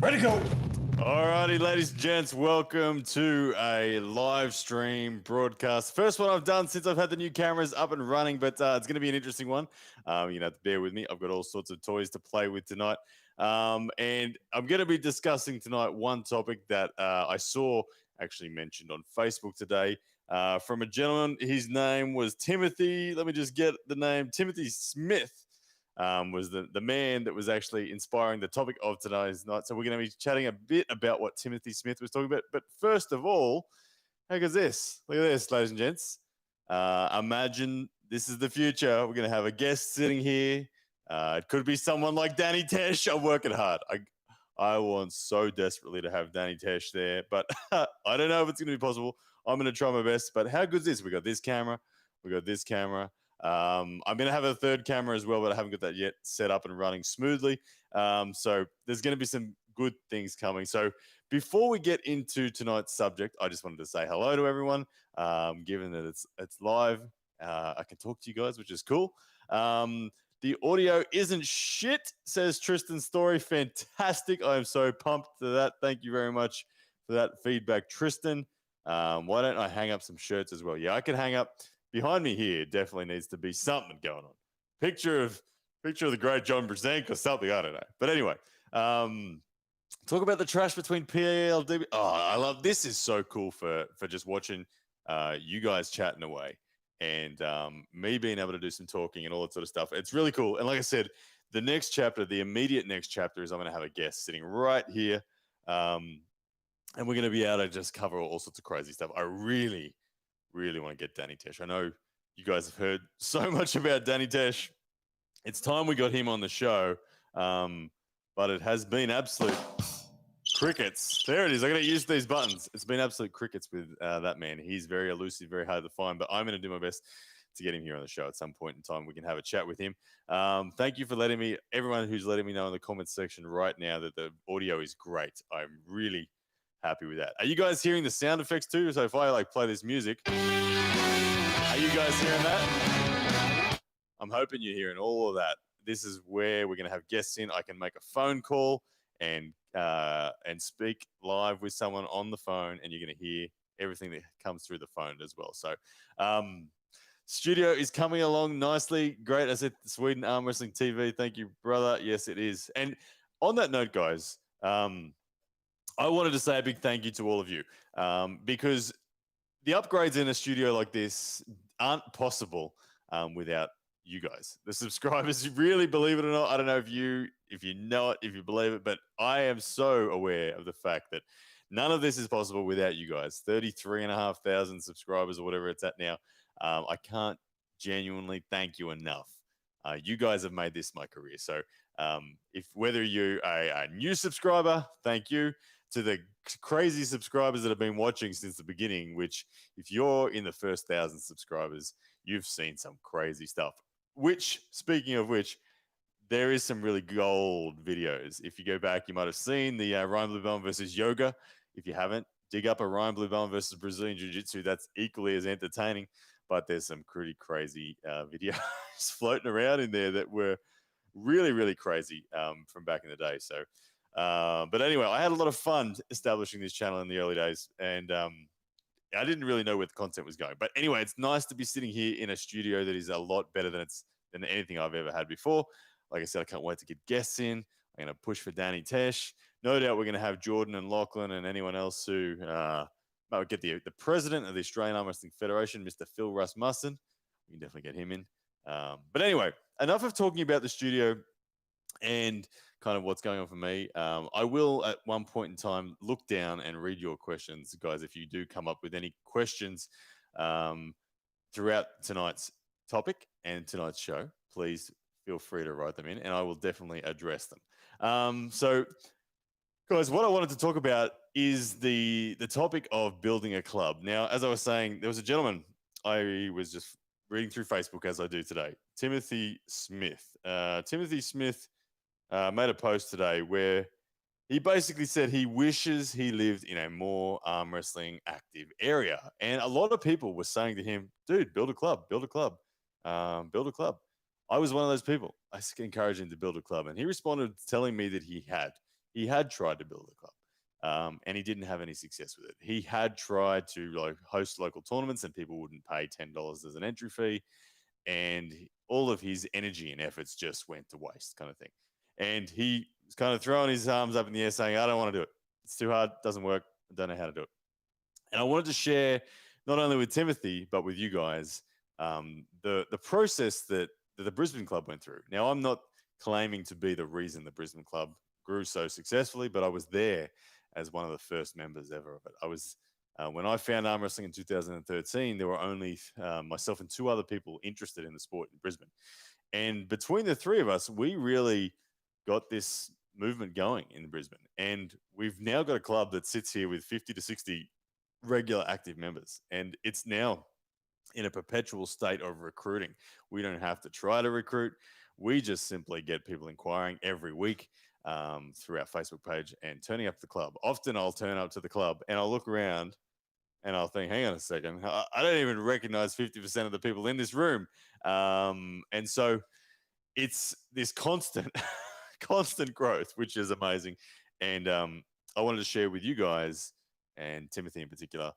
Ready to go. Alrighty, ladies and gents, welcome to a live stream broadcast. First one I've done since I've had the new cameras up and running, but it's going to be an interesting one. You know, bear with me. I've got all sorts of toys to play with tonight. And I'm going to be discussing tonight one topic that I saw actually mentioned on Facebook today from a gentleman. His name was Timothy. Let me just get the name. Timothy Smith was the man that was actually inspiring the topic of today's night. So we're going to be chatting a bit about what Timothy Smith was talking about. But first of all, how goes this? Look at this, ladies and gents. Imagine this is the future. We're going to have a guest sitting here. It could be someone like Danny Tesh. I'm working hard. I want so desperately to have Danny Tesh there, but I don't know if it's going to be possible. I'm going to try my best. But how good is this? We got this camera. We got this camera. I'm going to have a third camera as well, but I haven't got that yet set up and running smoothly. So there's going to be some good things coming. So before we get into tonight's subject, I just wanted to say hello to everyone. Given that it's live, I can talk to you guys, which is cool. The audio isn't shit, says Tristan Story. Fantastic. I am so pumped to that. Thank you very much for that feedback, Tristan. Why don't I hang up some shirts as well? Yeah, I can hang up. Behind me here definitely needs to be something going on. Picture of the great John Brzenk or something. I don't know. But anyway, talk about the trash between PLDB. Oh, I love this. Is so cool for just watching you guys chatting away and me being able to do some talking and all that sort of stuff. It's really cool. And like I said, the next chapter, the immediate next chapter, is I'm going to have a guest sitting right here, and we're going to be able to just cover all sorts of crazy stuff. I really want to get Danny Tesh. I know you guys have heard so much about Danny Tesh. It's time we got him on the show, but it has been absolute crickets. There it is. I got to use these buttons. It's been absolute crickets with that man. He's very elusive, very hard to find, but I'm going to do my best to get him here on the show at some point in time. We can have a chat with him. Thank you for everyone who's letting me know in the comments section right now that the audio is great. I'm really happy with that. Are you guys hearing the sound effects too? So if I play this music, are you guys hearing that? I'm hoping you're hearing all of that. This is where we're going to have guests in. I can make a phone call and speak live with someone on the phone, and you're going to hear everything that comes through the phone as well. So studio is coming along nicely. Great. I said Sweden Arm Wrestling TV. Thank you, brother. Yes, it is. And on that note, guys, I wanted to say a big thank you to all of you because the upgrades in a studio like this aren't possible without you guys. The subscribers, really, believe it or not, I don't know if you know it, if you believe it, but I am so aware of the fact that none of this is possible without you guys. 33,500 subscribers or whatever it's at now. I can't genuinely thank you enough. You guys have made this my career. So if whether you're a new subscriber, thank you. To the crazy subscribers that have been watching since the beginning, which if you're in the first 1,000 subscribers, you've seen some crazy stuff. Which, speaking of which, there is some really gold videos. If you go back, you might have seen the Ryan Bluebell versus Yoga. If you haven't, dig up a Ryan Bluebell versus Brazilian Jiu-Jitsu. That's equally as entertaining, but there's some pretty crazy videos floating around in there that were really crazy from back in the day. So but anyway, I had a lot of fun establishing this channel in the early days, and I didn't really know where the content was going. But anyway, it's nice to be sitting here in a studio that is a lot better than anything I've ever had before. Like I said, I can't wait to get guests in. I'm going to push for Danny Tesh. No doubt we're going to have Jordan and Lachlan and anyone else who might get the president of the Australian Arm Wrestling Federation, Mr. Phil Rasmussen. We can definitely get him in. But anyway, enough of talking about the studio and kind of what's going on for me. I will at one point in time look down and read your questions, guys. If you do come up with any questions throughout tonight's topic and tonight's show, please feel free to write them in and I will definitely address them. So guys, what I wanted to talk about is the topic of building a club. Now, as I was saying, there was a gentleman I was just reading through Facebook as I do today, Timothy Smith. Timothy Smith made a post today where he basically said he wishes he lived in a more arm wrestling active area. And a lot of people were saying to him, dude, build a club, build a club, build a club. I was one of those people. I encouraged him to build a club. And he responded telling me that he had. he had tried to build a club. And he didn't have any success with it. He had tried to like host local tournaments, and people wouldn't pay $10 as an entry fee, and all of his energy and efforts just went to waste, kind of thing. And he was kind of throwing his arms up in the air, saying, "I don't want to do it. It's too hard. Doesn't work. I don't know how to do it." And I wanted to share not only with Timothy but with you guys the process that the Brisbane club went through. Now, I'm not claiming to be the reason the Brisbane club grew so successfully, but I was there as one of the first members ever of it. I was when I found arm wrestling in 2013. There were only myself and two other people interested in the sport in Brisbane, and between the three of us, we really got this movement going in Brisbane. And we've now got a club that sits here with 50 to 60 regular active members, and it's now in a perpetual state of recruiting. We don't have to try to recruit. We just simply get people inquiring every week through our Facebook page and turning up to the club. Often I'll turn up to the club and I'll look around and I'll think, hang on a second, I don't even recognize 50% of the people in this room. And so it's this constant, constant growth, which is amazing. And I wanted to share with you guys, and Timothy in particular,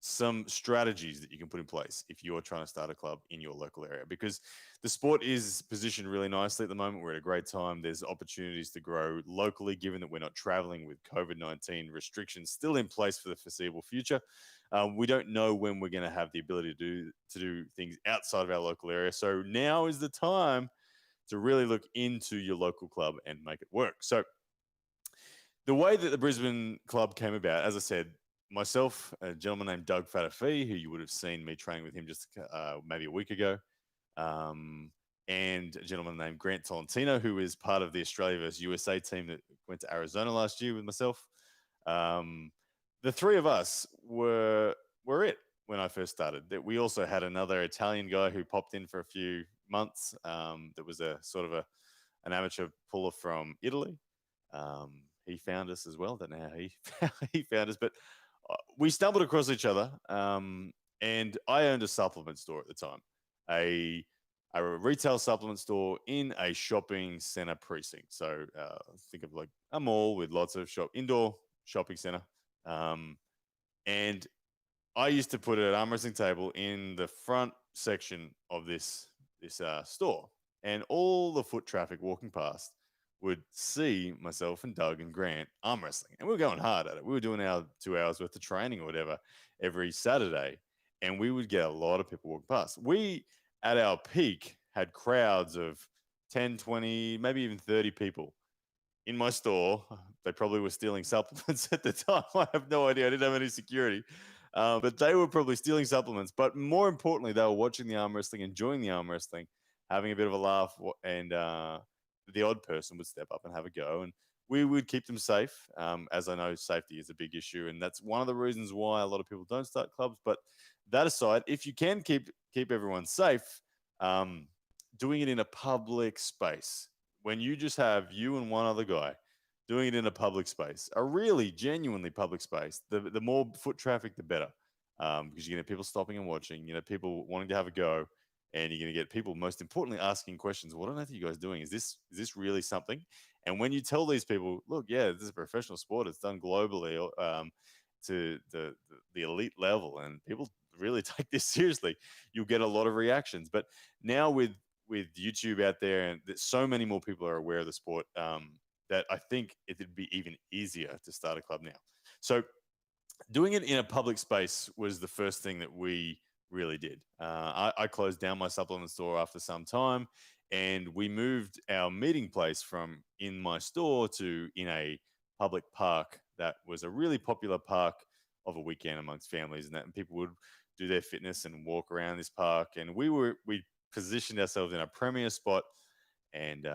some strategies that you can put in place if you're trying to start a club in your local area, because the sport is positioned really nicely at the moment. We're at a great time. There's opportunities to grow locally, given that we're not traveling with COVID-19 restrictions still in place for the foreseeable future. We don't know when we're going to have the ability to do things outside of our local area. So now is the time to really look into your local club and make it work. So the way that the Brisbane club came about, as I said, myself, a gentleman named Doug Fatafi, who you would have seen me training with him just maybe a week ago, and a gentleman named Grant Tolentino, who is part of the Australia versus USA team that went to Arizona last year with myself. The three of us were it when I first started. That we also had another Italian guy who popped in for a few months. That was a sort of an amateur puller from Italy. He found us as well. Don't know how he found us, but we stumbled across each other. And I owned a supplement store at the time, a retail supplement store in a shopping center precinct. So think of like a mall with lots of indoor shopping center. And I used to put an arm wrestling table in the front section of this store, and all the foot traffic walking past would see myself and Doug and Grant arm wrestling. And we were going hard at it. We were doing our 2 hours worth of training or whatever every Saturday. And we would get a lot of people walking past. We, at our peak, had crowds of 10, 20, maybe even 30 people in my store. They probably were stealing supplements at the time. I have no idea. I didn't have any security. But they were probably stealing supplements. But more importantly, they were watching the arm wrestling, enjoying the arm wrestling, having a bit of a laugh, and the odd person would step up and have a go, and we would keep them safe, as I know safety is a big issue, and that's one of the reasons why a lot of people don't start clubs. But that aside, if you can keep everyone safe, doing it in a public space, when you just have you and one other guy doing it in a public space, a really genuinely public space, the more foot traffic, the better, because you're going to have people stopping and watching, people wanting to have a go. And you're going to get people, most importantly, asking questions. What on earth are you guys doing? Is this really something? And when you tell these people, look, yeah, this is a professional sport. It's done globally to the elite level, and people really take this seriously, you'll get a lot of reactions. But now with YouTube out there, and that so many more people are aware of the sport, that I think it'd be even easier to start a club now. So doing it in a public space was the first thing that we really did. I closed down my supplement store after some time, and we moved our meeting place from in my store to in a public park that was a really popular park of a weekend amongst families, and people would do their fitness and walk around this park. And we positioned ourselves in a premier spot, and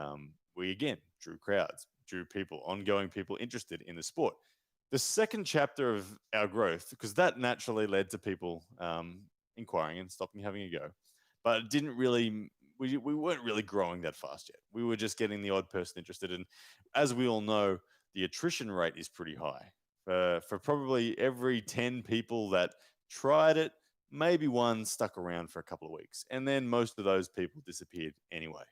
we again drew crowds, drew people, ongoing people interested in the sport. The second chapter of our growth, because that naturally led to people inquiring and stopping having a go, but it didn't really, we weren't really growing that fast yet. We were just getting the odd person interested. And as we all know, the attrition rate is pretty high. For probably every 10 people that tried it, maybe one stuck around for a couple of weeks. And then most of those people disappeared anyway.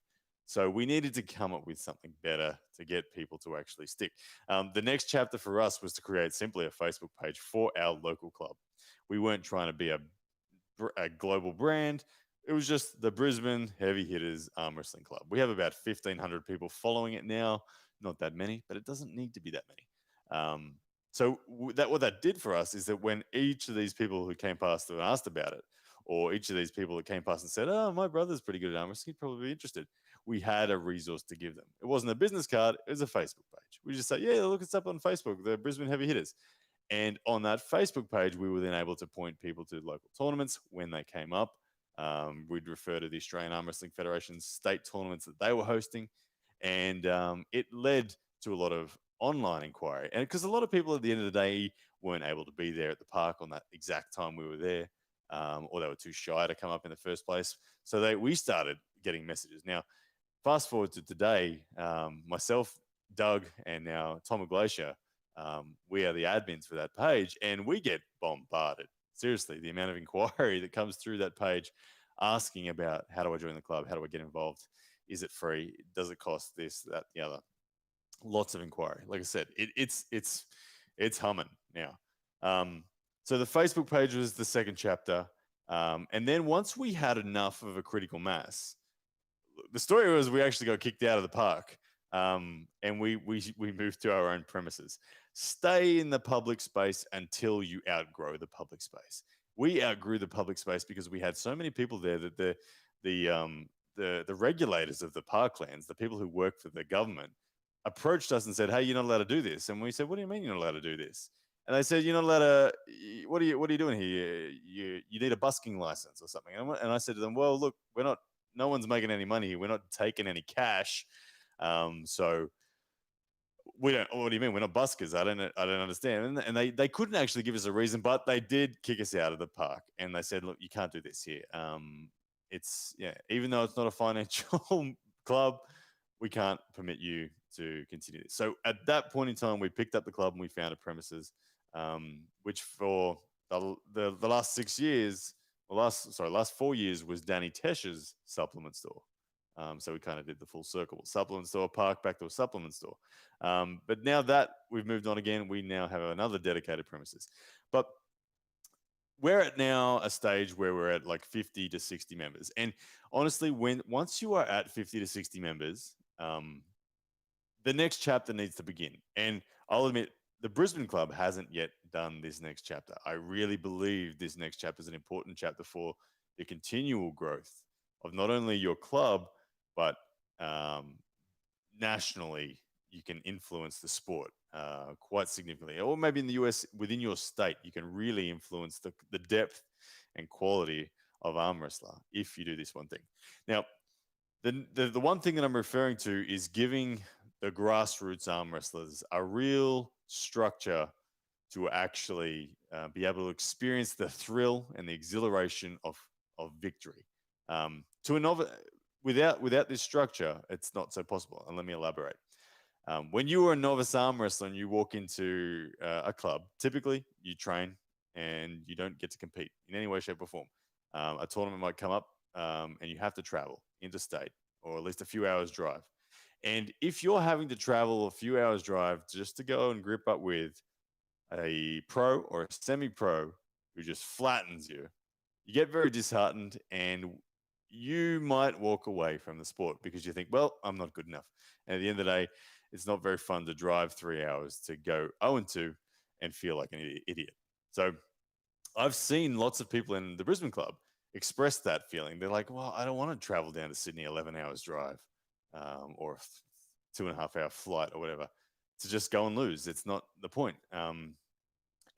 So we needed to come up with something better to get people to actually stick. The next chapter for us was to create simply a Facebook page for our local club. We weren't trying to be a global brand. It was just the Brisbane Heavy Hitters Arm Wrestling Club. We have about 1,500 people following it now. Not that many, but it doesn't need to be that many. So what that did for us is that when each of these people who came past and asked about it, or each of these people that came past and said, "Oh, my brother's pretty good at arm wrestling, he'd probably be interested," we had a resource to give them. It wasn't a business card; it was a Facebook page. We just say, "Yeah, look us up on Facebook, the Brisbane Heavy Hitters." And on that Facebook page, we were then able to point people to local tournaments when they came up. We'd refer to the Australian Arm Wrestling Federation's state tournaments that they were hosting. And it led to a lot of online inquiry. And because a lot of people at the end of the day weren't able to be there at the park on that exact time we were there, or they were too shy to come up in the first place. So we started getting messages. Now, fast forward to today, myself, Doug, and now Tom Glacier, we are the admins for that page, and we get bombarded. Seriously, the amount of inquiry that comes through that page asking about how do I join the club? How do I get involved? Is it free? Does it cost this, that, the other? Lots of inquiry. Like I said, it's humming now. So the Facebook page was the second chapter. And then once we had enough of a critical mass, the story was we actually got kicked out of the park, and we moved to our own premises. Stay in the public space until you outgrow the public space. We outgrew the public space because we had so many people there that the regulators of the parklands, the people who work for the government, approached us and said, "Hey, you're not allowed to do this." And we said, "What do you mean you're not allowed to do this?" And they said, "You're not allowed to. What are you doing here? You need a busking license or something." And I said to them, "Well, look, we're not. No one's making any money. We're not taking any cash. So we don't. What do you mean? We're not buskers. I don't understand." And they couldn't actually give us a reason, but they did kick us out of the park. And they said, "Look, you can't do this here. It's yeah. Even though it's not a financial club, we can't permit you to continue this." So at that point in time, we picked up the club and we found a premises, which for the last 6 years, last 4 years was Danny Tesh's supplement store. So we kind of did the full circle: supplement store, park, back to a supplement store. But now that we've moved on again, we now have another dedicated premises. But we're at now a stage where we're at like 50 to 60 members. And honestly, once you are at 50 to 60 members, the next chapter needs to begin. And I'll admit, the Brisbane club hasn't yet done this next chapter. I really believe this next chapter is an important chapter for the continual growth of not only your club, but nationally, you can influence the sport quite significantly. Or maybe in the US, within your state, you can really influence the depth and quality of arm wrestler if you do this one thing. Now, the one thing that I'm referring to is giving the grassroots arm wrestlers a real structure to actually be able to experience the thrill and the exhilaration of victory. To a novice, without this structure, it's not so possible. And let me elaborate. When you are a novice arm wrestler and you walk into a club, typically you train and you don't get to compete in any way, shape, or form. A tournament might come up and you have to travel interstate or at least a few hours drive. And if you're having to travel a few hours drive just to go and grip up with a pro or a semi-pro who just flattens you, you get very disheartened and you might walk away from the sport because you think, well, I'm not good enough. And at the end of the day, it's not very fun to drive 3 hours to go 0-2 and feel like an idiot. So I've seen lots of people in the Brisbane club express that feeling. They're like, well, I don't want to travel down to Sydney 11 hours drive or a 2.5 hour flight or whatever to just go and lose. It's not the point. And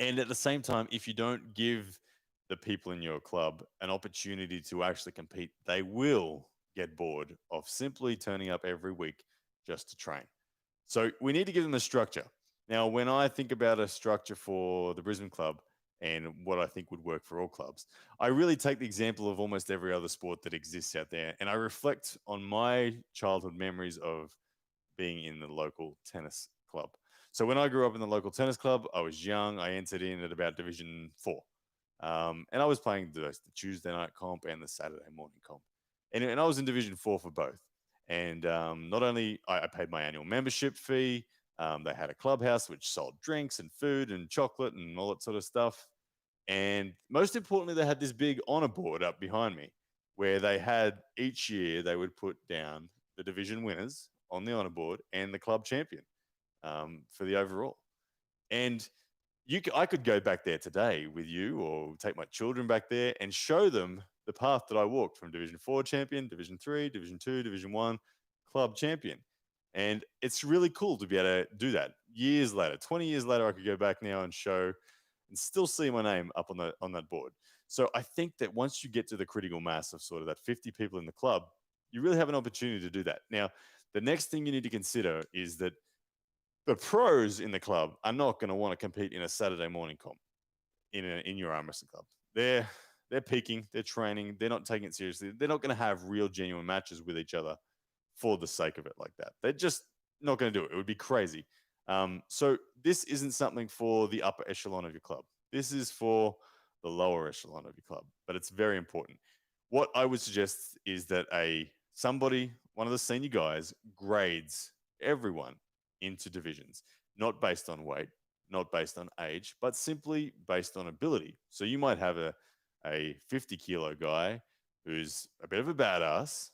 at the same time, if you don't give the people in your club an opportunity to actually compete, they will get bored of simply turning up every week just to train. So we need to give them a structure. Now, when I think about a structure for the Brisbane club and what I think would work for all clubs, I really take the example of almost every other sport that exists out there. And I reflect on my childhood memories of being in the local tennis club. So when I grew up in the local tennis club, I was young. I entered in at about Division 4. And I was playing the Tuesday night comp and the Saturday morning comp. And I was in Division 4 for both. And not only I paid my annual membership fee, they had a clubhouse which sold drinks and food and chocolate and all that sort of stuff. And most importantly, they had this big honor board up behind me where they had each year they would put down the division winners on the honor board and the club champion for the overall. And I could go back there today with you or take my children back there and show them the path that I walked from Division 4 champion, Division 3, Division 2, Division 1, club champion. And it's really cool to be able to do that years later. 20 years later, I could go back now and show and still see my name up on that board. So I think that once you get to the critical mass of sort of that 50 people in the club, you really have an opportunity to do that. Now, the next thing you need to consider is that the pros in the club are not going to want to compete in a Saturday morning comp in your arm wrestling club. They're peaking, they're training, they're not taking it seriously. They're not going to have real genuine matches with each other for the sake of it like that. They're just not going to do it. It would be crazy. So this isn't something for the upper echelon of your club. This is for the lower echelon of your club, but it's very important. What I would suggest is that one of the senior guys, grades everyone into divisions, not based on weight, not based on age, but simply based on ability. So you might have a 50 kilo guy who's a bit of a badass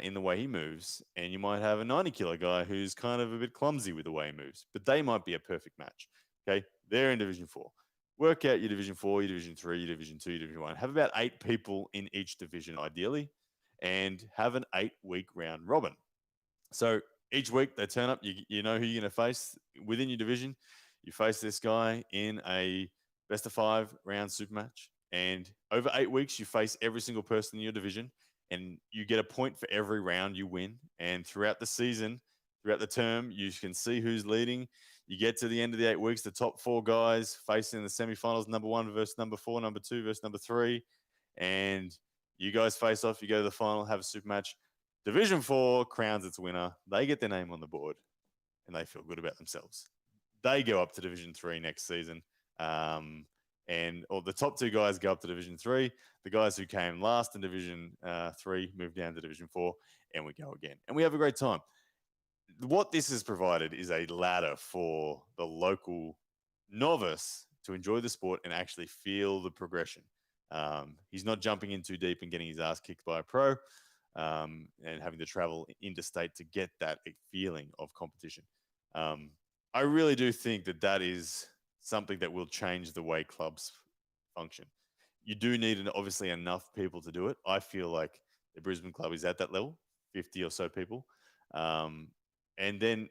in the way he moves, and you might have a 90 kilo guy who's kind of a bit clumsy with the way he moves, but they might be a perfect match. Okay, they're in Division 4. Work out your Division 4, your Division 3, your Division 2, your Division 1. Have about 8 people in each division, ideally, and have an 8-week round robin. So each week they turn up, you know who you're going to face within your division. You face this guy in a best of 5 round super match. And over 8 weeks, you face every single person in your division, and you get a point for every round you win. And throughout the season, throughout the term, you can see who's leading. You get to the end of the 8 weeks, the top 4 guys facing the semifinals, number 1 versus number 4, number 2 versus number 3. And you guys face off, you go to the final, have a super match. Division 4 crowns its winner. They get their name on the board, and they feel good about themselves. They go up to Division 3 next season. Or the top 2 guys go up to Division 3. The guys who came last in Division 3 move down to Division 4, and we go again. And we have a great time. What this has provided is a ladder for the local novice to enjoy the sport and actually feel the progression. He's not jumping in too deep and getting his ass kicked by a pro and having to travel interstate to get that feeling of competition. I really do think that is something that will change the way clubs function. You do need obviously enough people to do it. I feel like the Brisbane club is at that level, 50 or so people. And then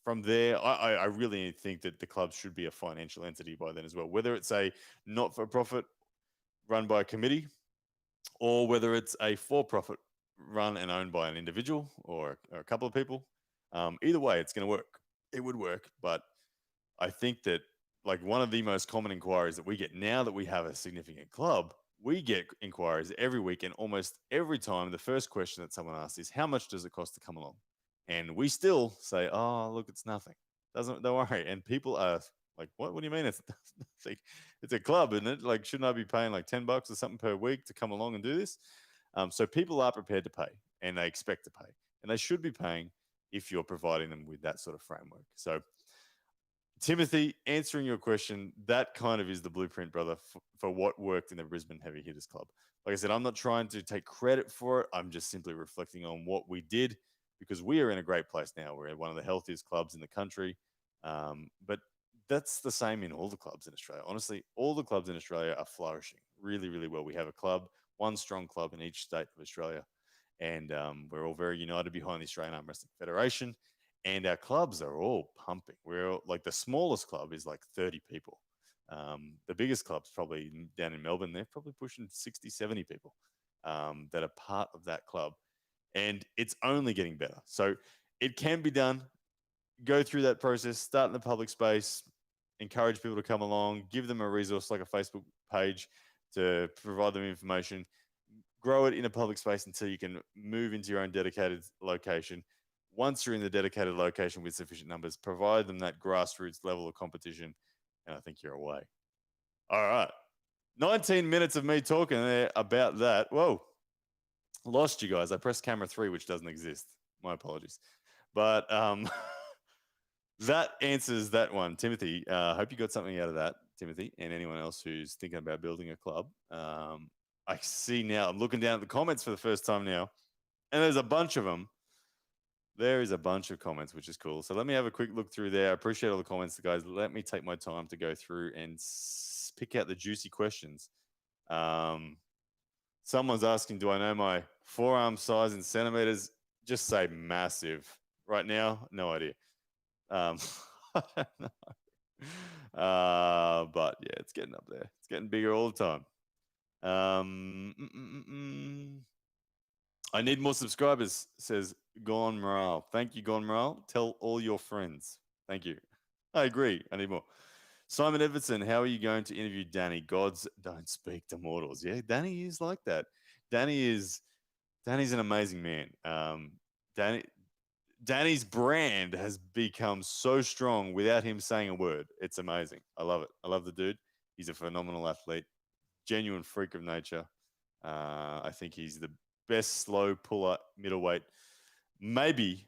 from there, I really think that the club should be a financial entity by then as well, whether it's a not-for-profit run by a committee or whether it's a for-profit run and owned by an individual or a couple of people. Either way, it's going to work. It would work, but I think that like one of the most common inquiries that we get now that we have a significant club, we get inquiries every week, and almost every time the first question that someone asks is, how much does it cost to come along? And we still say, oh, look, it's nothing. Don't worry. And people are like, what do you mean? It's a club, isn't it? Like, shouldn't I be paying like $10 or something per week to come along and do this? So people are prepared to pay, and they expect to pay, and they should be paying if you're providing them with that sort of framework. So Timothy, answering your question, that kind of is the blueprint, brother, for what worked in the Brisbane Heavy Hitters Club. Like I said, I'm not trying to take credit for it. I'm just simply reflecting on what we did because we are in a great place now. We're one of the healthiest clubs in the country. But that's the same in all the clubs in Australia. Honestly, all the clubs in Australia are flourishing really, really well. We have a club, one strong club in each state of Australia. And we're all very united behind the Australian Arm Wrestling Federation. And our clubs are all pumping. We're all, like the smallest club is like 30 people. The biggest club's probably down in Melbourne. They're probably pushing 60, 70 people that are part of that club. And it's only getting better. So it can be done. Go through that process, start in the public space, encourage people to come along, give them a resource like a Facebook page to provide them information, grow it in a public space until you can move into your own dedicated location. Once you're in the dedicated location with sufficient numbers, provide them that grassroots level of competition, and I think you're away. All right. 19 minutes of me talking there about that. Whoa. Lost you guys. I pressed camera 3, which doesn't exist. My apologies. But that answers that one, Timothy. I hope you got something out of that, Timothy, and anyone else who's thinking about building a club. I see now, I'm looking down at the comments for the first time now, and there's a bunch of them. There is a bunch of comments, which is cool. So let me have a quick look through there. I appreciate all the comments, guys. Let me take my time to go through and pick out the juicy questions. Someone's asking, do I know my forearm size in centimeters? Just say massive. Right now, no idea. I don't know. But yeah, it's getting up there. It's getting bigger all the time. I need more subscribers, says Gone Morale. Thank you, Gone Morale. Tell all your friends. Thank you. I agree. I need more. Simon Everton, how are you going to interview Danny? Gods don't speak to mortals. Yeah, Danny is like that. Danny's an amazing man. Danny's brand has become so strong without him saying a word. It's amazing. I love it. I love the dude. He's a phenomenal athlete, genuine freak of nature. I think he's the best slow puller middleweight, maybe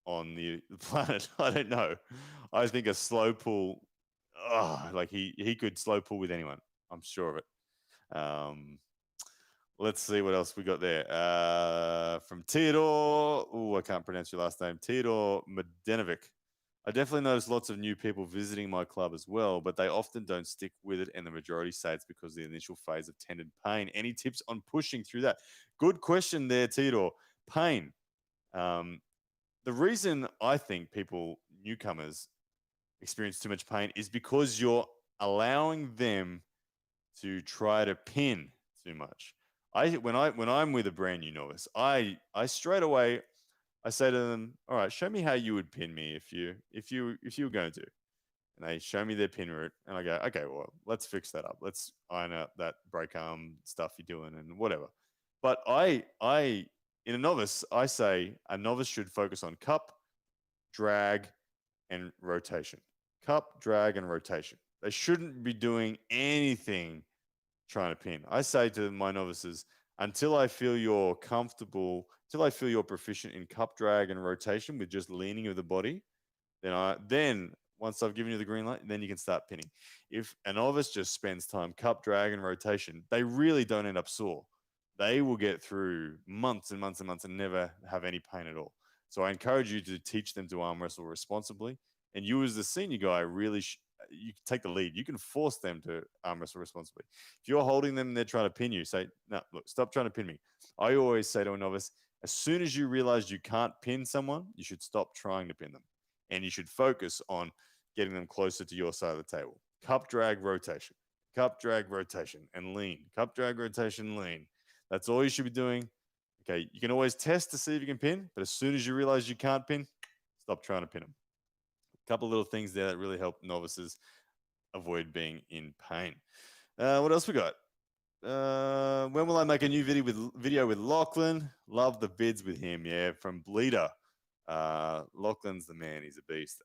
on the planet. I don't know. I think a slow pull, like he could slow pull with anyone. I'm sure of it. Let's see what else we got there. From Theodore. Oh, I can't pronounce your last name. Theodore Medenovic. I definitely notice lots of new people visiting my club as well, but they often don't stick with it, and the majority say it's because of the initial phase of tendon pain. Any tips on pushing through that? Good question there, Theodore. Pain. The reason I think newcomers, experience too much pain is because you're allowing them to try to pin too much. When I'm with a brand new novice, I straight away I say to them, all right, show me how you would pin me if you were going to. And they show me their pin route, and I go, okay, well, let's fix that up. Let's iron out that break arm stuff you're doing and whatever. But in a novice, I say a novice should focus on cup, drag, and rotation. Cup, drag, and rotation. They shouldn't be doing anything trying to pin. I say to my novices, until I feel you're comfortable, until I feel you're proficient in cup drag and rotation with just leaning of the body, then once I've given you the green light, then you can start pinning. If a novice just spends time cup drag and rotation, they really don't end up sore. They will get through months and months and months and never have any pain at all. So I encourage you to teach them to arm wrestle responsibly. And you as the senior guy really you can take the lead. You can force them to arm wrestle responsibly. If you're holding them and they're trying to pin you, say, no, look, stop trying to pin me. I always say to a novice, as soon as you realize you can't pin someone, you should stop trying to pin them. And you should focus on getting them closer to your side of the table. Cup drag rotation, and lean. Cup drag rotation, lean. That's all you should be doing. Okay, you can always test to see if you can pin, but as soon as you realize you can't pin, stop trying to pin them. A couple of little things there that really help novices avoid being in pain. What else we got? When will I make a new video with Lachlan? Love the vids with him. Yeah, from Bleeder. Lachlan's the man. He's a beast.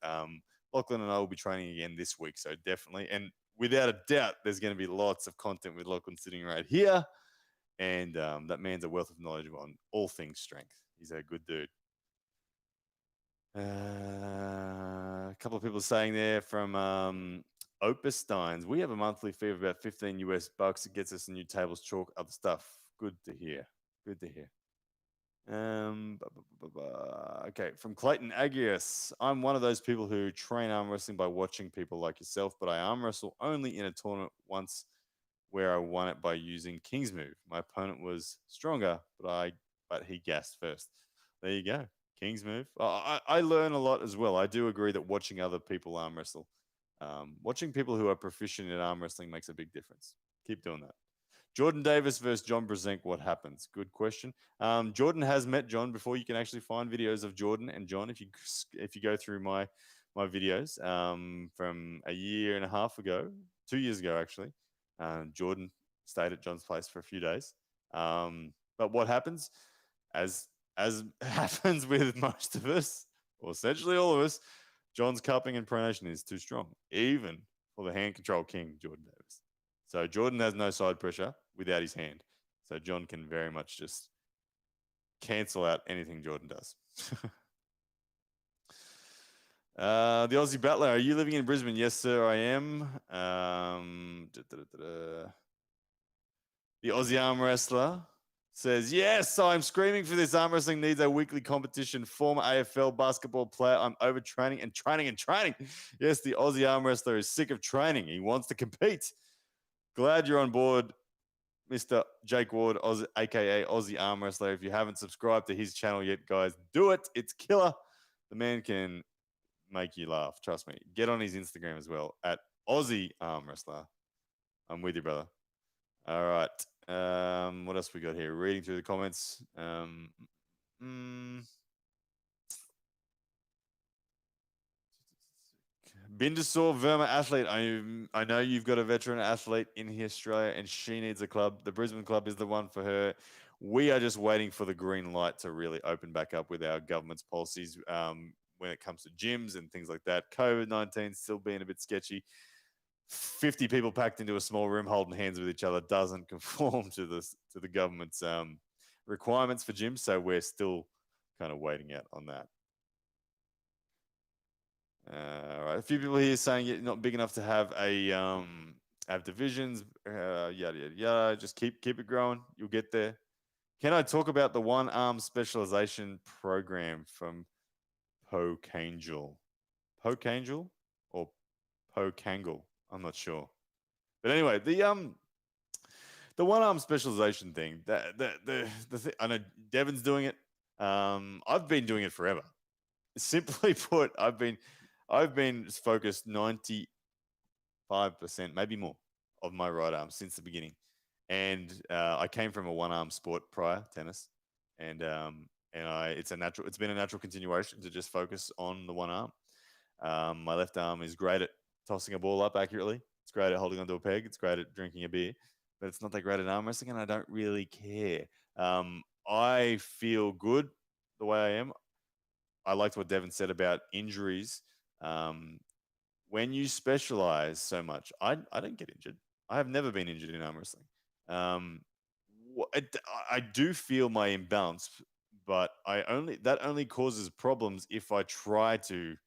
Lachlan and I will be training again this week, so definitely. And without a doubt, there's going to be lots of content with Lachlan sitting right here. And that man's a wealth of knowledge on all things strength. He's a good dude. A couple of people saying there from Opus Steins, we have a monthly fee of about $15 It gets us a new tables, chalk, other stuff. Good to hear. Good to hear. Okay, from Clayton Agius. I'm one of those people who train arm wrestling by watching people like yourself, but I arm wrestle only in a tournament once where I won it by using King's Move. My opponent was stronger, but he gassed first. There you go. King's Move. I learn a lot as well. I do agree that watching other people arm wrestle, watching people who are proficient in arm wrestling makes a big difference. Keep doing that. Jordan Davis versus John Brzenk, what happens? Good question. Jordan has met John before. You can actually find videos of Jordan and John if you go through my videos from a year and a half ago, 2 years ago actually. Jordan stayed at John's place for a few days. But what happens, as happens with most of us, or essentially all of us, John's cupping and pronation is too strong, even for the hand control king, Jordan Davis. So Jordan has no side pressure without his hand. So John can very much just cancel out anything Jordan does. The Aussie Battler, are you living in Brisbane? Yes, sir, I am. The Aussie Arm Wrestler says, yes, I'm screaming for this. Arm wrestling needs a weekly competition. Former AFL basketball player. I'm overtraining and training and training. Yes, the Aussie Arm Wrestler is sick of training. He wants to compete. Glad you're on board, Mr. Jake Ward, aka Aussie Arm Wrestler. If you haven't subscribed to his channel yet, guys, do it. It's killer. The man can make you laugh. Trust me. Get on his Instagram as well at Aussie Arm Wrestler. I'm with you, brother. All right. What else we got here? Reading through the comments. Bindasor Verma athlete. I know you've got a veteran athlete in here, Australia, and she needs a club. The Brisbane club is the one for her. We are just waiting for the green light to really open back up with our government's policies when it comes to gyms and things like that. COVID-19 still being a bit sketchy. 50 people packed into a small room holding hands with each other doesn't conform to the government's requirements for gyms, so we're still kind of waiting out on that. All right, a few people here saying you're not big enough to have have divisions. Yada yada yada. Just keep it growing. You'll get there. Can I talk about the one arm specialization program from Pocangel? Pocangel or Pocangle? I'm not sure. But anyway, the one arm specialization thing. The thing, I know Devin's doing it. I've been doing it forever. Simply put, I've been focused 95%, maybe more, of my right arm since the beginning. And I came from a one arm sport prior, tennis, and it's been a natural continuation to just focus on the one arm. My left arm is great at tossing a ball up accurately. It's great at holding onto a peg. It's great at drinking a beer, but it's not that great at arm wrestling, and I don't really care. I feel good the way I am. I liked what Devin said about injuries. When you specialize so much, I don't get injured. I have never been injured in arm wrestling. I do feel my imbalance, but that only causes problems if I try to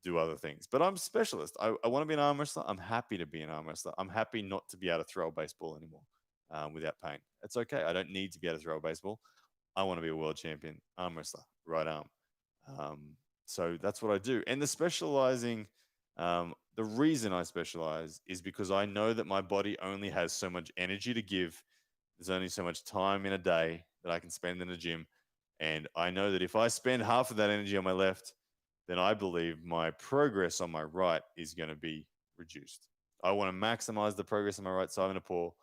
do other things. But I'm a specialist. I want to be an arm wrestler. I'm happy to be an arm wrestler. I'm happy not to be able to throw a baseball anymore without pain. It's okay. I don't need to be able to throw a baseball. I want to be a world champion arm wrestler, right arm. So that's what I do. And the specializing, the reason I specialize is because I know that my body only has so much energy to give. There's only so much time in a day that I can spend in the gym. And I know that if I spend half of that energy on my left, then I believe my progress on my right is going to be reduced. I want to maximize the progress on my right, so I'm going to pour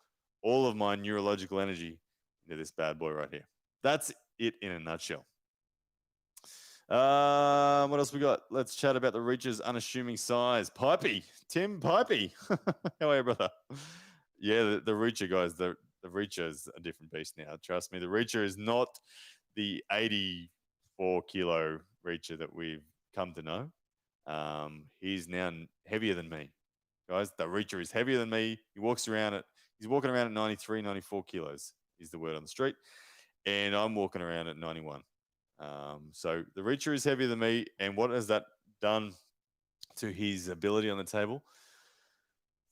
all of my neurological energy into this bad boy right here. That's it in a nutshell. What else we got? Let's chat about the Reacher's unassuming size. Pipey, Tim Pipey. How are you, brother? Yeah, the Reacher, guys. The Reacher is a different beast now. Trust me, the Reacher is not the 84 kilo Reacher that we've come to know. He's now heavier than me, guys. The Reacher is heavier than me. He's walking around at 93, 94 kilos is the word on the street, and I'm walking around at 91. So the Reacher is heavier than me, and what has that done to his ability on the table?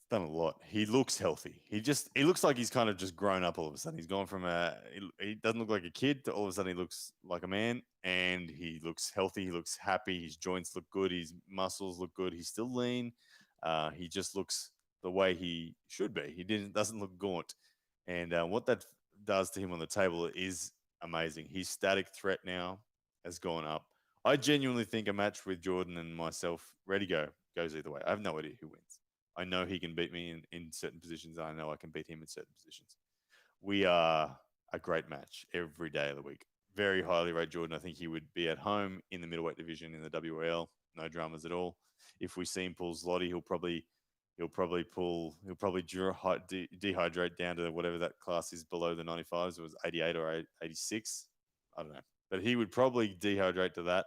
It's done a lot. He looks healthy. He looks like he's kind of just grown up all of a sudden. He's gone from he doesn't look like a kid to all of a sudden he looks like a man, and he looks healthy. He looks happy. His joints look good. His muscles look good. He's still lean. He just looks the way he should be. He doesn't look gaunt, and what that does to him on the table is amazing. His static threat now has gone up. I genuinely think a match with Jordan and myself, ready go, goes either way. I have no idea who wins. I know he can beat me in certain positions. I know I can beat him in certain positions. We are a great match every day of the week. Very highly rate Jordan. I think he would be at home in the middleweight division in the WL. No dramas at all. If we see him pull Zloty, he'll probably dehydrate down to whatever that class is below the 95s. It was 88 or 86. I don't know. But he would probably dehydrate to that.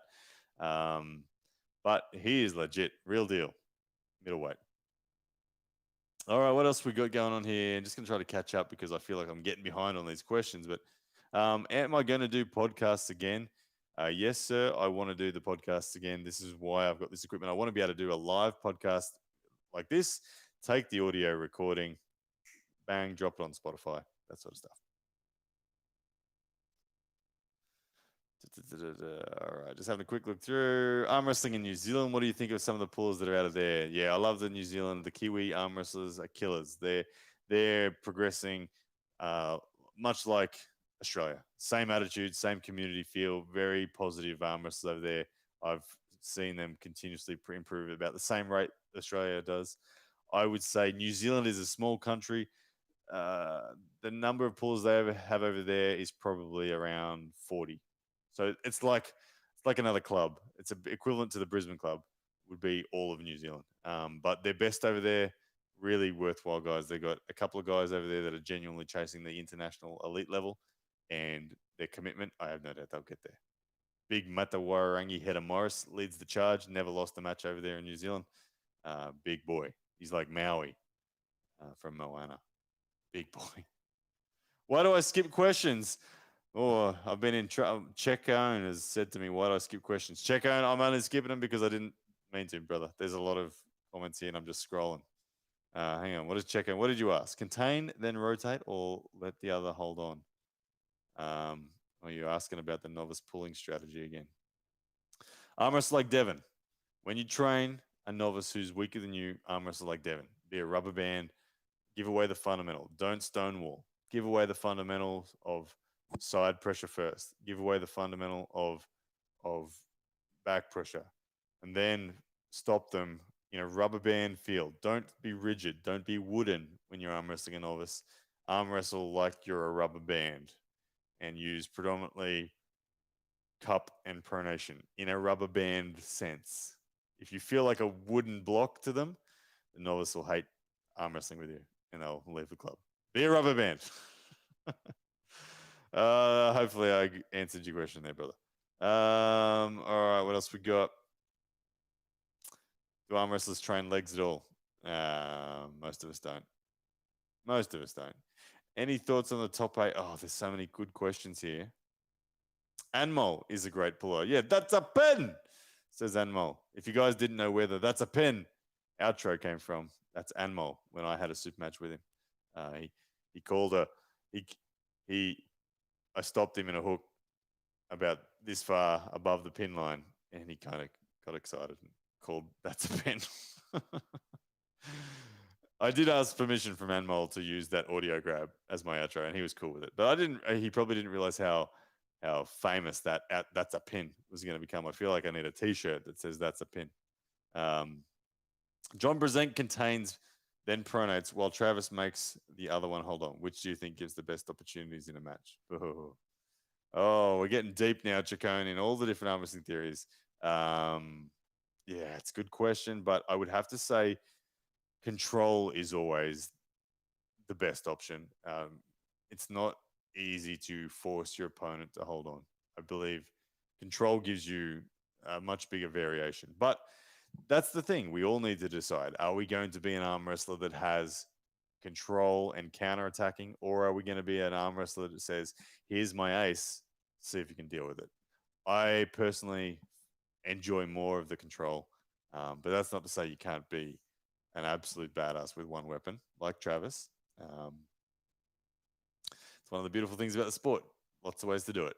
But he is legit. Real deal. Middleweight. All right, what else we got going on here? I'm just going to try to catch up because I feel like I'm getting behind on these questions. But Am I going to do podcasts again? Yes, sir. I want to do the podcasts again. This is why I've got this equipment. I want to be able to do a live podcast like this, take the audio recording, bang, drop it on Spotify, that sort of stuff. All right, just having a quick look through arm wrestling in New Zealand. What do you think of some of the pullers that are out of there? Yeah, I love the New Zealand. The Kiwi arm wrestlers are killers. They're progressing, uh, much like Australia. Same attitude, same community feel. Very positive arm wrestlers over there. I've seen them continuously improve at about the same rate Australia does. I would say New Zealand is a small country. Uh, the number of pullers they have over there is probably around 40. So it's like another club. It's equivalent to the Brisbane club would be all of New Zealand. But they're best over there, really worthwhile guys. They've got a couple of guys over there that are genuinely chasing the international elite level, and their commitment, I have no doubt they'll get there. Big Mata Wararangi Header Morris leads the charge. Never lost a match over there in New Zealand. Big boy. He's like Maui from Moana. Big boy. Why do I skip questions? Oh, I've been in trouble. Checkone has said to me, why do I skip questions? Checkone, I'm only skipping them because I didn't mean to, brother. There's a lot of comments here and I'm just scrolling. Hang on. What is Checkone? What did you ask? Contain, then rotate, or let the other hold on? Are you asking about the novice pulling strategy again? Arm wrestle like Devin. When you train a novice who's weaker than you, arm wrestle like Devin. Be a rubber band. Give away the fundamental. Don't stonewall. Give away the fundamentals of side pressure first. Give away the fundamental of back pressure, and then stop them in a rubber band field. Don't be rigid. Don't be wooden when you're arm wrestling a novice. Arm wrestle like you're a rubber band, and use predominantly cup and pronation in a rubber band sense. If you feel like a wooden block to them, the novice will hate arm wrestling with you and they'll leave the club. Be a rubber band. Hopefully I answered your question there, brother. All right, what else we got? Do arm wrestlers train legs at all? Most of us don't. Most of us don't. Any thoughts on the top 8? Oh, there's so many good questions here. Anmol is a great puller. Yeah, that's a pen, says Anmol. If you guys didn't know whether that's a pen outro came from, that's Anmol when I had a super match with him. He called I stopped him in a hook about this far above the pin line, and he kind of got excited and called that's a pen. I did ask permission from Anmol to use that audio grab as my outro, and he was cool with it. But I didn't. He probably didn't realize how famous that's a pin was going to become. I feel like I need a T-shirt that says that's a pin. John Brezent contains, then pronates, while Travis makes the other one hold on. Which do you think gives the best opportunities in a match? Oh, we're getting deep now, Chacone, in all the different arm wrestling theories. Yeah, it's a good question, but I would have to say control is always the best option. It's not easy to force your opponent to hold on. I believe control gives you a much bigger variation. But that's the thing. We all need to decide. Are we going to be an arm wrestler that has control and counter-attacking, or are we going to be an arm wrestler that says, here's my ace, see if you can deal with it? I personally enjoy more of the control, but that's not to say you can't be an absolute badass with one weapon like Travis. It's one of the beautiful things about the sport. Lots of ways to do it.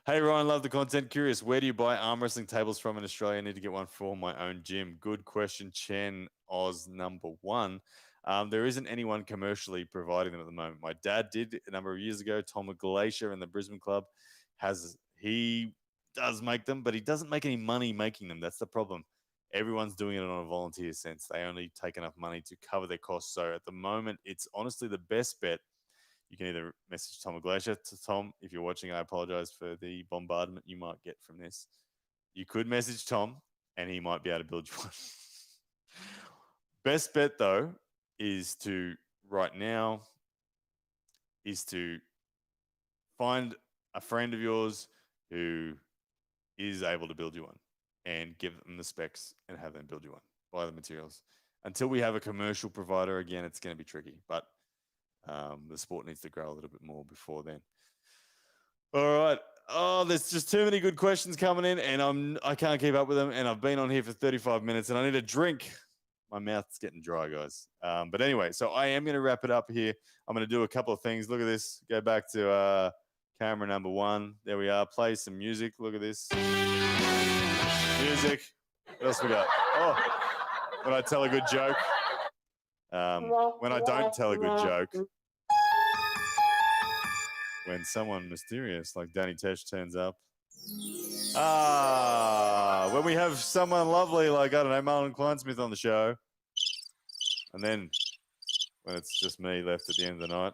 Hey, Ryan, love the content. Curious, where do you buy arm wrestling tables from in Australia? I need to get one for my own gym. Good question, Chen Oz number 1. There isn't anyone commercially providing them at the moment. My dad did a number of years ago. Tom Glacier in the Brisbane club he does make them, but he doesn't make any money making them. That's the problem. Everyone's doing it on a volunteer sense. They only take enough money to cover their costs. So at the moment, it's honestly the best bet. You can either message Tom Glacier. To Tom, if you're watching, I apologize for the bombardment you might get from this. You could message Tom, and he might be able to build you one. Best bet, though, is to find a friend of yours who is able to build you one and give them the specs and have them build you one. Buy the materials. Until we have a commercial provider, again, it's going to be tricky. But the sport needs to grow a little bit more before then. All right. Oh, there's just too many good questions coming in, and I can't keep up with them. And I've been on here for 35 minutes, and I need a drink. My mouth's getting dry, guys. But anyway, so I am going to wrap it up here. I'm going to do a couple of things. Look at this. Go back to camera number 1. There we are. Play some music. Look at this. Music. What else we got? Oh, when I tell a good joke. When I don't tell a good joke. When someone mysterious like Danny Tesh turns up. When we have someone lovely like, I don't know, Marlon Kleinsmith on the show. And then when it's just me left at the end of the night.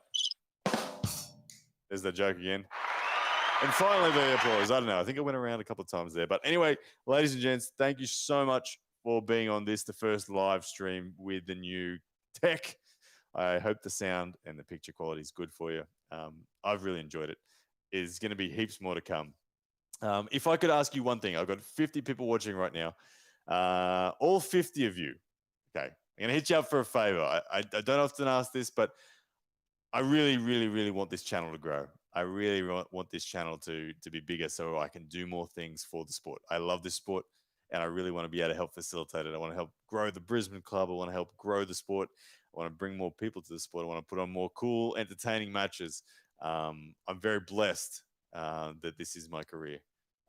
There's that joke again. And finally, the applause. I don't know. I think it went around a couple of times there. But anyway, ladies and gents, thank you so much for being on this, the first live stream with the new tech. I hope the sound and the picture quality is good for you. I've really enjoyed it. There's going to be heaps more to come. If I could ask you one thing, I've got 50 people watching right now. All 50 of you, okay, I'm going to hit you up for a favor. I don't often ask this, but I really, really, really want this channel to grow. I really want this channel to be bigger so I can do more things for the sport. I love this sport, and I really want to be able to help facilitate it. I want to help grow the Brisbane club. I want to help grow the sport. I want to bring more people to the sport. I want to put on more cool, entertaining matches. I'm very blessed that this is my career.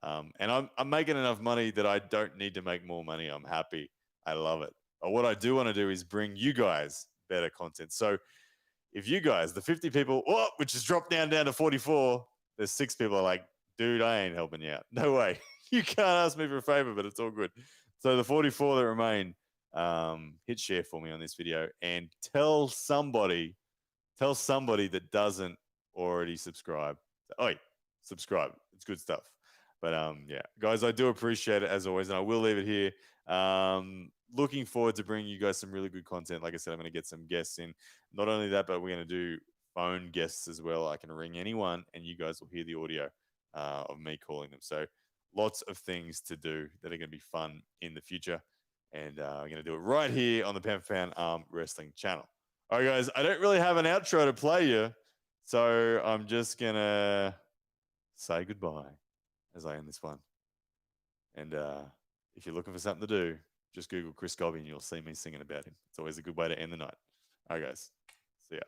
And I'm making enough money that I don't need to make more money. I'm happy. I love it. But what I do want to do is bring you guys better content. So if you guys, the 50 people, which has dropped down to 44, there's 6 people are like, dude, I ain't helping you out. No way. You can't ask me for a favor, but it's all good. So the 44 that remain, hit share for me on this video and tell somebody that doesn't already subscribe. Oh, wait, subscribe. It's good stuff. But yeah, guys, I do appreciate it as always, and I will leave it here. Looking forward to bringing you guys some really good content. Like I said, I'm going to get some guests in. Not only that, but we're going to do phone guests as well. I can ring anyone, and you guys will hear the audio of me calling them. So lots of things to do that are going to be fun in the future. And I'm going to do it right here on the Pound for Pound Arm Wrestling channel. All right, guys, I don't really have an outro to play you, so I'm just going to say goodbye as I end this one. And if you're looking for something to do, just Google Chris Gobby and you'll see me singing about him. It's always a good way to end the night. All right, guys. See ya.